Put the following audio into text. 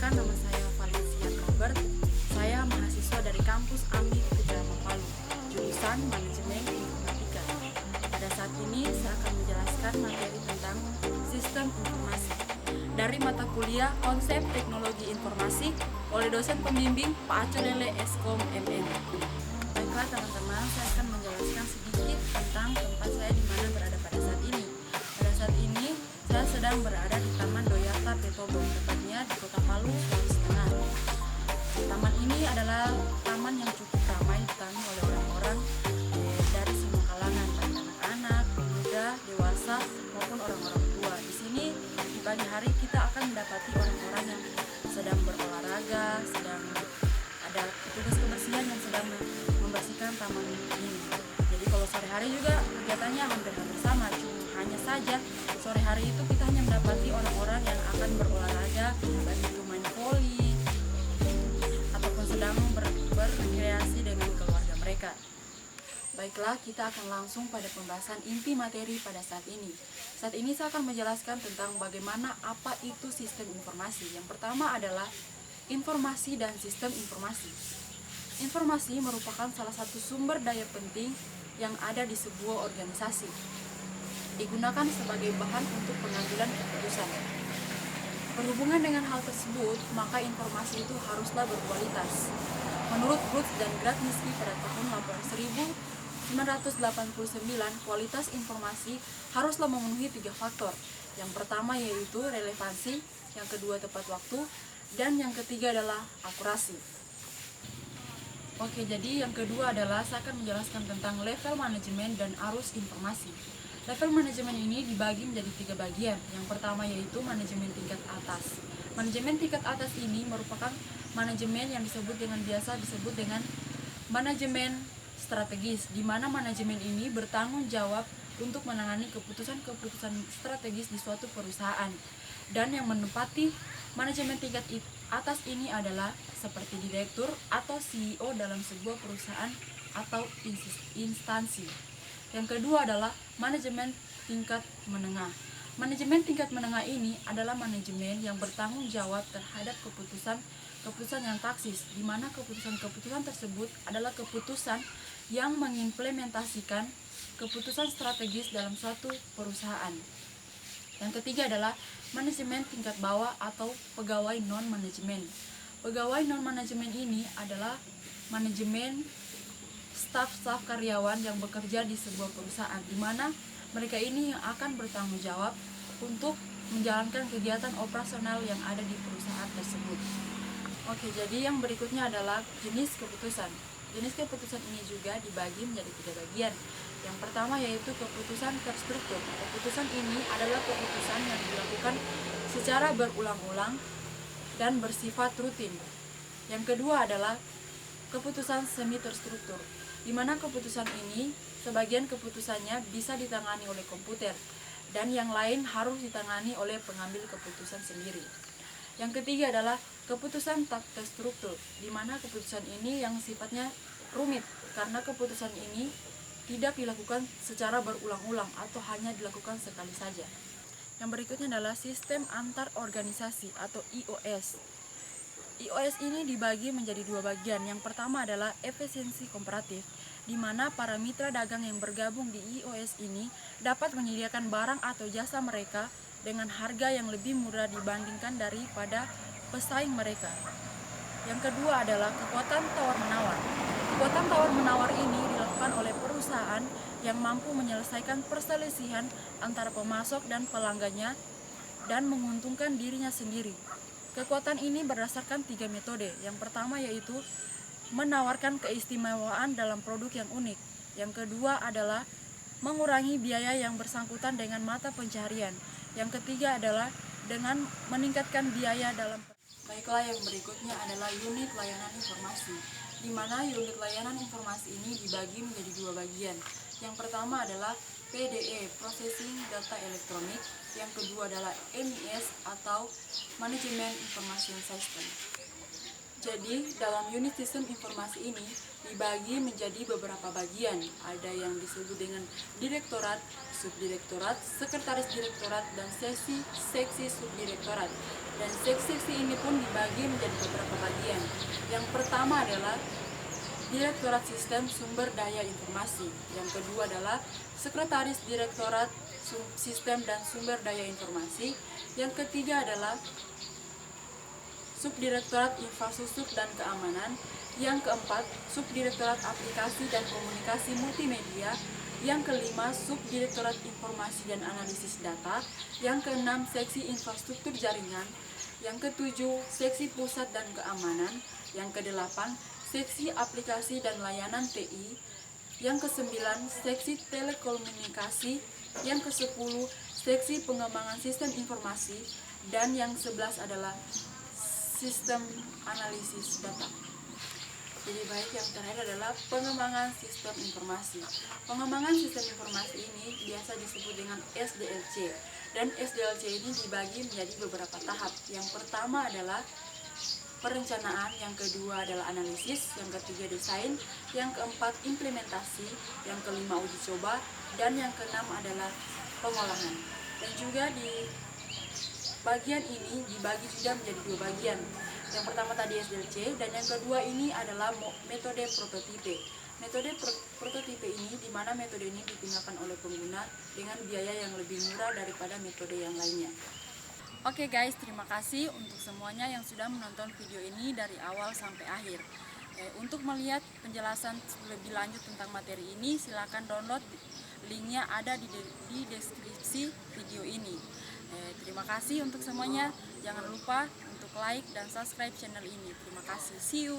Perkenalkan, nama saya Valencia Robert. Saya mahasiswa dari kampus AMI Kejama Palu, jurusan Manajemen Informatika. Pada saat ini saya akan menjelaskan materi tentang sistem informasi dari mata kuliah Konsep Teknologi Informasi oleh dosen pembimbing Pak Acolele Eskom MM. Baiklah teman-teman, saya akan menjelaskan sedikit tentang tempat saya di mana berada pada saat ini. Pada saat ini saya sedang berada di Taman Doyarta Petobo, tepatnya di Kota Palu, Sulawesi Tengah. Taman ini adalah taman yang cukup ramai didatangi oleh orang-orang dari semua kalangan, baik anak-anak, pemuda, dewasa, maupun orang-orang tua. Di sini di pagi hari kita akan mendapati orang-orang yang sedang berolahraga, sedang ada petugas kebersihan yang sedang membersihkan taman ini. Jadi kalau sore hari juga kegiatannya hampir-hampir sama, hanya saja sore hari itu kita hanya mendapati orang-orang yang akan berolahraga, baik itu main voli ataupun sedang berrekreasi dengan keluarga mereka. Baiklah, kita akan langsung pada pembahasan inti materi pada saat ini. Saat ini saya akan menjelaskan tentang bagaimana apa itu sistem informasi. Yang pertama adalah informasi dan sistem informasi. Informasi merupakan salah satu sumber daya penting yang ada di sebuah organisasi, digunakan sebagai bahan untuk pengambilan keputusan. Berhubungan dengan hal tersebut, maka informasi itu haruslah berkualitas. Menurut Woods dan Gradnitsky pada tahun 1989, kualitas informasi haruslah memenuhi 3 faktor. Yang pertama yaitu relevansi, yang kedua tepat waktu, dan yang ketiga adalah akurasi. Oke, jadi yang kedua adalah saya akan menjelaskan tentang level manajemen dan arus informasi. Level manajemen ini dibagi menjadi 3 bagian. Yang pertama yaitu manajemen tingkat atas. Manajemen tingkat atas ini merupakan manajemen yang biasa disebut dengan manajemen strategis, di mana manajemen ini bertanggung jawab untuk menangani keputusan-keputusan strategis di suatu perusahaan. Dan yang menempati manajemen tingkat atas ini adalah seperti direktur atau CEO dalam sebuah perusahaan atau instansi. Yang kedua adalah manajemen tingkat menengah. Manajemen tingkat menengah ini adalah manajemen yang bertanggung jawab terhadap keputusan yang taktis, di mana keputusan tersebut adalah keputusan yang mengimplementasikan keputusan strategis dalam suatu perusahaan. Yang ketiga adalah manajemen tingkat bawah atau pegawai non-manajemen. Pegawai non-manajemen ini adalah manajemen staf karyawan yang bekerja di sebuah perusahaan, di mana mereka ini yang akan bertanggung jawab untuk menjalankan kegiatan operasional yang ada di perusahaan tersebut. Oke, jadi yang berikutnya adalah jenis keputusan. Jenis keputusan ini juga dibagi menjadi 3 bagian. Yang pertama yaitu keputusan terstruktur. Keputusan ini adalah keputusan yang dilakukan secara berulang-ulang dan bersifat rutin. Yang kedua adalah keputusan semi terstruktur, di mana keputusan ini sebagian keputusannya bisa ditangani oleh komputer dan yang lain harus ditangani oleh pengambil keputusan sendiri. Yang ketiga adalah keputusan tak terstruktur, di mana keputusan ini yang sifatnya rumit karena keputusan ini tidak dilakukan secara berulang-ulang atau hanya dilakukan sekali saja. Yang berikutnya adalah sistem antar organisasi atau IOS. IOS ini dibagi menjadi 2 bagian. Yang pertama adalah efisiensi komparatif, di mana para mitra dagang yang bergabung di IOS ini dapat menyediakan barang atau jasa mereka dengan harga yang lebih murah dibandingkan daripada pesaing mereka. Yang kedua adalah kekuatan tawar-menawar. Kekuatan tawar-menawar ini dilakukan oleh perusahaan yang mampu menyelesaikan perselisihan antara pemasok dan pelanggannya dan menguntungkan dirinya sendiri. Kekuatan ini berdasarkan 3 metode. Yang pertama yaitu menawarkan keistimewaan dalam produk yang unik. Yang kedua adalah mengurangi biaya yang bersangkutan dengan mata pencaharian. Yang ketiga adalah dengan meningkatkan biaya dalam. Baiklah, yang berikutnya adalah unit layanan informasi, di mana unit layanan informasi ini dibagi menjadi 2 bagian. Yang pertama adalah PDE, Processing Data Elektronik. Yang kedua adalah MES atau Management Information System. Jadi, dalam unit sistem informasi ini dibagi menjadi beberapa bagian. Ada yang disebut dengan direktorat, subdirektorat, sekretaris direktorat, dan seksi subdirektorat. Dan seksi-seksi ini pun dibagi menjadi beberapa bagian. Yang pertama adalah Direktorat Sistem Sumber Daya Informasi. Yang kedua adalah Sekretaris Direktorat Sistem dan Sumber Daya Informasi. Yang ketiga adalah Subdirektorat Infrastruktur dan Keamanan. Yang keempat, Subdirektorat Aplikasi dan Komunikasi Multimedia. Yang kelima, Subdirektorat Informasi dan Analisis Data. Yang keenam, Seksi Infrastruktur Jaringan. Yang ketujuh, Seksi Pusat dan Keamanan. Yang kedelapan, Seksi Aplikasi dan Layanan TI. Yang kesembilan, Seksi Telekomunikasi. Yang kesepuluh, Seksi Pengembangan Sistem Informasi. Dan yang 11 adalah Sistem Analisis Data. Jadi baik, yang terakhir adalah pengembangan sistem informasi. Pengembangan sistem informasi ini biasa disebut dengan SDLC. Dan SDLC ini dibagi menjadi beberapa tahap. Yang pertama adalah perencanaan, yang kedua adalah analisis, yang ketiga desain, yang keempat implementasi, yang kelima uji coba, dan yang keenam adalah pengolahan. Dan juga di bagian ini dibagi juga menjadi dua bagian. Yang pertama tadi SDLC, dan yang kedua ini adalah metode prototipe. Metode prototipe ini di mana metode ini digunakan oleh pengguna dengan biaya yang lebih murah daripada metode yang lainnya. Oke guys, terima kasih untuk semuanya yang sudah menonton video ini dari awal sampai akhir. Untuk melihat penjelasan lebih lanjut tentang materi ini, silakan download, linknya ada di deskripsi video ini. Terima kasih untuk semuanya. Jangan lupa untuk like dan subscribe channel ini. Terima kasih. See you.